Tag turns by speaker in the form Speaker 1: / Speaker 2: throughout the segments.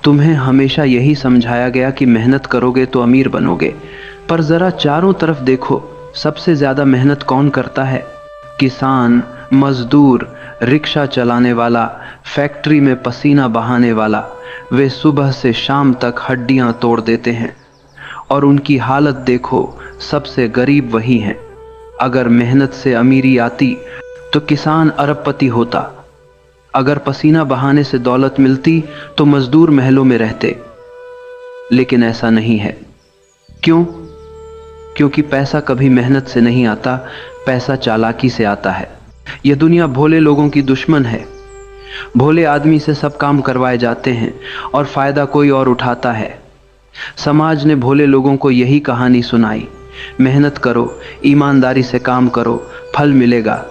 Speaker 1: तुम्हें हमेशा यही समझाया गया कि मेहनत करोगे तो अमीर बनोगे, पर जरा चारों तरफ देखो, सबसे ज्यादा मेहनत कौन करता है? किसान, मजदूर, रिक्शा चलाने वाला, फैक्ट्री में पसीना बहाने वाला। वे सुबह से शाम तक हड्डियां तोड़ देते हैं, और उनकी हालत देखो, सबसे गरीब वही हैं। अगर मेहनत से अमीरी आती तो किसान अरबपति होता, अगर पसीना बहाने से दौलत मिलती तो मजदूर महलों में रहते। लेकिन ऐसा नहीं है। क्यों? क्योंकि पैसा कभी मेहनत से नहीं आता, पैसा चालाकी से आता है। यह दुनिया भोले लोगों की दुश्मन है। भोले आदमी से सब काम करवाए जाते हैं और फायदा कोई और उठाता है। समाज ने भोले लोगों को यही कहानी सुनाई, मेहनत करो, ईमानदारी से काम करो, फल मिलेगा।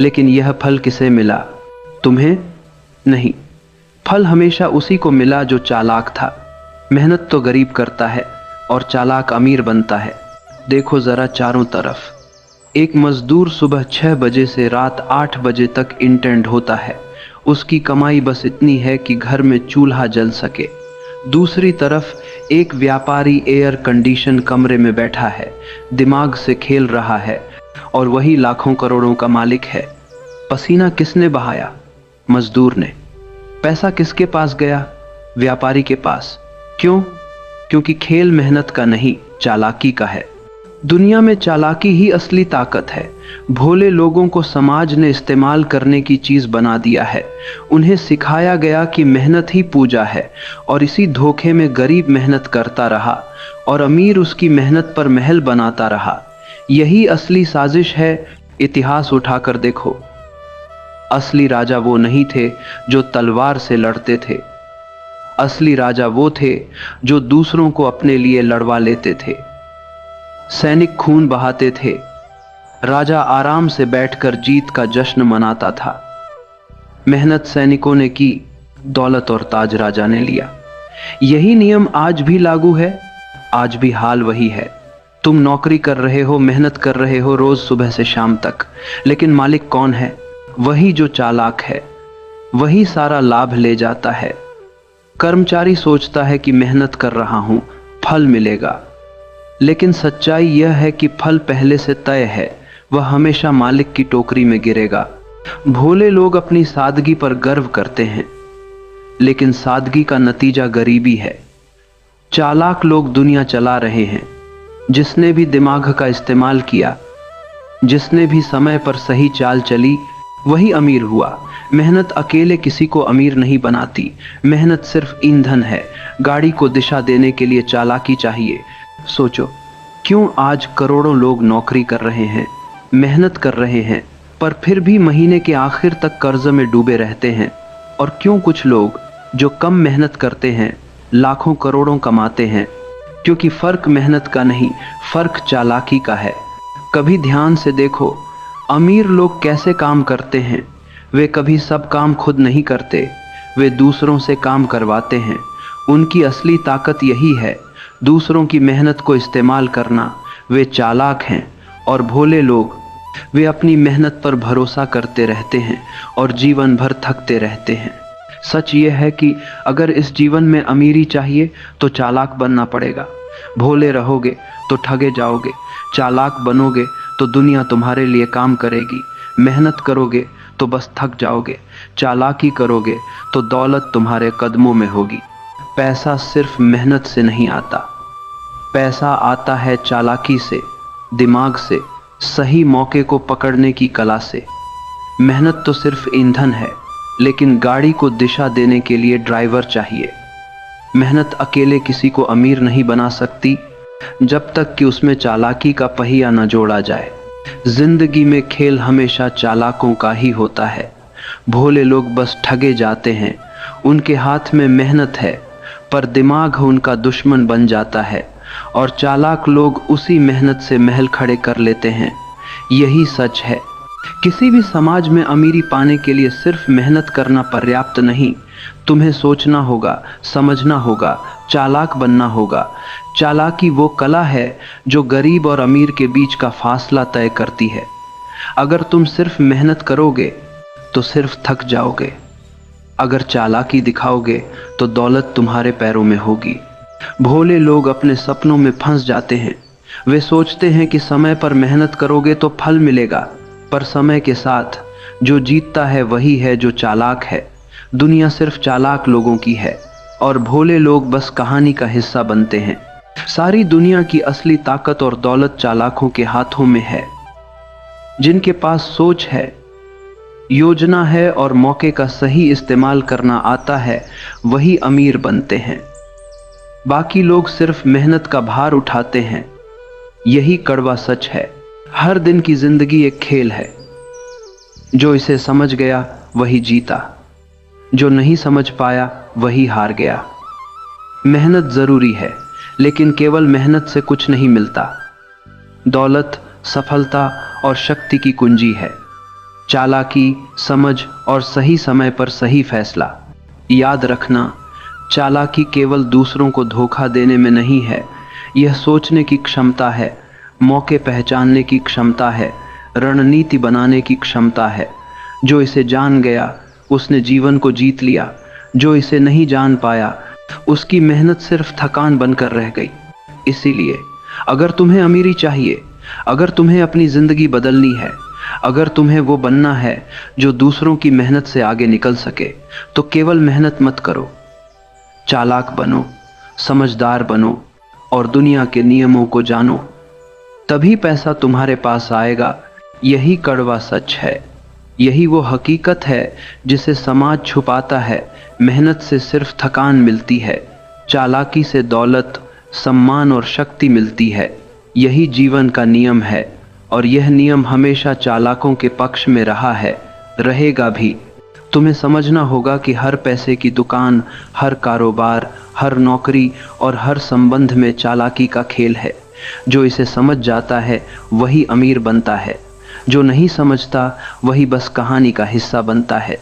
Speaker 1: लेकिन यह फल किसे मिला? तुम्हें नहीं। फल हमेशा उसी को मिला जो चालाक था। मेहनत तो गरीब करता है और चालाक अमीर बनता है। देखो जरा चारों तरफ। एक मजदूर सुबह 6 बजे से रात 8 बजे तक इंटेंड होता है। उसकी कमाई बस इतनी है कि घर में चूल्हा जल सके। दूसरी तरफ एक व्यापारी एयर कंडीशन कमरे में बैठा है, दिमाग से खेल रहा है, और वही लाखों करोड़ों का मालिक है। पसीना किसने बहाया? मजदूर ने। पैसा किसके पास गया? व्यापारी के पास। क्यों? क्योंकि खेल मेहनत का नहीं, चालाकी का है। दुनिया में चालाकी ही असली ताकत है। भोले लोगों को समाज ने इस्तेमाल करने की चीज बना दिया है। उन्हें सिखाया गया कि मेहनत ही पूजा है, और इसी धोखे में गरीब मेहनत करता रहा और अमीर उसकी मेहनत पर महल बनाता रहा। यही असली साजिश है। इतिहास उठाकर देखो। असली राजा वो नहीं थे जो तलवार से लड़ते थे। असली राजा वो थे जो दूसरों को अपने लिए लड़वा लेते थे। सैनिक खून बहाते थे, राजा आराम से बैठकर जीत का जश्न मनाता था। मेहनत सैनिकों ने की, दौलत और ताज राजा ने लिया। यही नियम आज भी लागू है। आज भी हाल वही है। तुम नौकरी कर रहे हो, मेहनत कर रहे हो रोज सुबह से शाम तक, लेकिन मालिक कौन है? वही जो चालाक है। वही सारा लाभ ले जाता है। कर्मचारी सोचता है कि मेहनत कर रहा हूं, फल मिलेगा, लेकिन सच्चाई यह है कि फल पहले से तय है। वह हमेशा मालिक की टोकरी में गिरेगा। भोले लोग अपनी सादगी पर गर्व करते हैं, लेकिन सादगी का नतीजा गरीबी है। चालाक लोग दुनिया चला रहे हैं। जिसने भी दिमाग का इस्तेमाल किया, जिसने भी समय पर सही चाल चली, वही अमीर हुआ। मेहनत अकेले किसी को अमीर नहीं बनाती। मेहनत सिर्फ ईंधन है। गाड़ी को दिशा देने के लिए चालाकी चाहिए। सोचो, क्यों आज करोड़ों लोग नौकरी कर रहे हैं, मेहनत कर रहे हैं, पर फिर भी महीने के आखिर तक कर्ज में डूबे रहते हैं? और क्यों कुछ लोग जो कम मेहनत करते हैं लाखों करोड़ों कमाते हैं? क्योंकि फर्क मेहनत का नहीं, फर्क चालाकी का है। कभी ध्यान से देखो, अमीर लोग कैसे काम करते हैं। वे कभी सब काम खुद नहीं करते, वे दूसरों से काम करवाते हैं। उनकी असली ताकत यही है, दूसरों की मेहनत को इस्तेमाल करना। वे चालाक हैं। और भोले लोग, वे अपनी मेहनत पर भरोसा करते रहते हैं और जीवन भर थकते रहते हैं। सच ये है कि अगर इस जीवन में अमीरी चाहिए तो चालाक बनना पड़ेगा। भोले रहोगे तो ठगे जाओगे, चालाक बनोगे तो दुनिया तुम्हारे लिए काम करेगी। मेहनत करोगे तो बस थक जाओगे, चालाकी करोगे तो दौलत तुम्हारे कदमों में होगी। पैसा सिर्फ मेहनत से नहीं आता, पैसा आता है चालाकी से, दिमाग से, सही मौके को पकड़ने की कला से। मेहनत तो सिर्फ ईंधन है, लेकिन गाड़ी को दिशा देने के लिए ड्राइवर चाहिए। मेहनत अकेले किसी को अमीर नहीं बना सकती, जब तक कि उसमें चालाकी का पहिया न जोड़ा जाए। जिंदगी में खेल हमेशा चालाकों का ही होता है। भोले लोग बस ठगे जाते हैं। उनके हाथ में मेहनत है, पर दिमाग उनका दुश्मन बन जाता है, और चालाक लोग उसी मेहनत से महल खड़े कर लेते हैं। यही सच है। किसी भी समाज में अमीरी पाने के लिए सिर्फ मेहनत करना पर्याप्त नहीं। तुम्हें सोचना होगा, समझना होगा, चालाक बनना होगा। चालाकी वो कला है जो गरीब और अमीर के बीच का फासला तय करती है। अगर तुम सिर्फ मेहनत करोगे तो सिर्फ थक जाओगे। अगर चालाकी दिखाओगे तो दौलत तुम्हारे पैरों में होगी। भोले लोग अपने सपनों में फंस जाते हैं। वे सोचते हैं कि समय पर मेहनत करोगे तो फल मिलेगा, पर समय के साथ जो जीतता है वही है जो चालाक है। दुनिया सिर्फ चालाक लोगों की है और भोले लोग बस कहानी का हिस्सा बनते हैं। सारी दुनिया की असली ताकत और दौलत चालाकों के हाथों में है। जिनके पास सोच है, योजना है और मौके का सही इस्तेमाल करना आता है, वही अमीर बनते हैं। बाकी लोग सिर्फ मेहनत का भार उठाते हैं। यही कड़वा सच है। हर दिन की जिंदगी एक खेल है। जो इसे समझ गया वही जीता, जो नहीं समझ पाया वही हार गया। मेहनत जरूरी है, लेकिन केवल मेहनत से कुछ नहीं मिलता। दौलत, सफलता और शक्ति की कुंजी है चालाकी, समझ और सही समय पर सही फैसला। याद रखना, चालाकी केवल दूसरों को धोखा देने में नहीं है। यह सोचने की क्षमता है, मौके पहचानने की क्षमता है, रणनीति बनाने की क्षमता है। जो इसे जान गया उसने जीवन को जीत लिया। जो इसे नहीं जान पाया उसकी मेहनत सिर्फ थकान बनकर रह गई। इसीलिए अगर तुम्हें अमीरी चाहिए, अगर तुम्हें अपनी जिंदगी बदलनी है, अगर तुम्हें वो बनना है जो दूसरों की मेहनत से आगे निकल सके, तो केवल मेहनत मत करो, चालाक बनो, समझदार बनो और दुनिया के नियमों को जानो। तभी पैसा तुम्हारे पास आएगा। यही कड़वा सच है। यही वो हकीकत है जिसे समाज छुपाता है। मेहनत से सिर्फ थकान मिलती है, चालाकी से दौलत, सम्मान और शक्ति मिलती है। यही जीवन का नियम है और यह नियम हमेशा चालाकों के पक्ष में रहा है, रहेगा भी। तुम्हें समझना होगा कि हर पैसे की दुकान, हर कारोबार, हर नौकरी और हर संबंध में चालाकी का खेल है। जो इसे समझ जाता है वही अमीर बनता है, जो नहीं समझता वही बस कहानी का हिस्सा बनता है।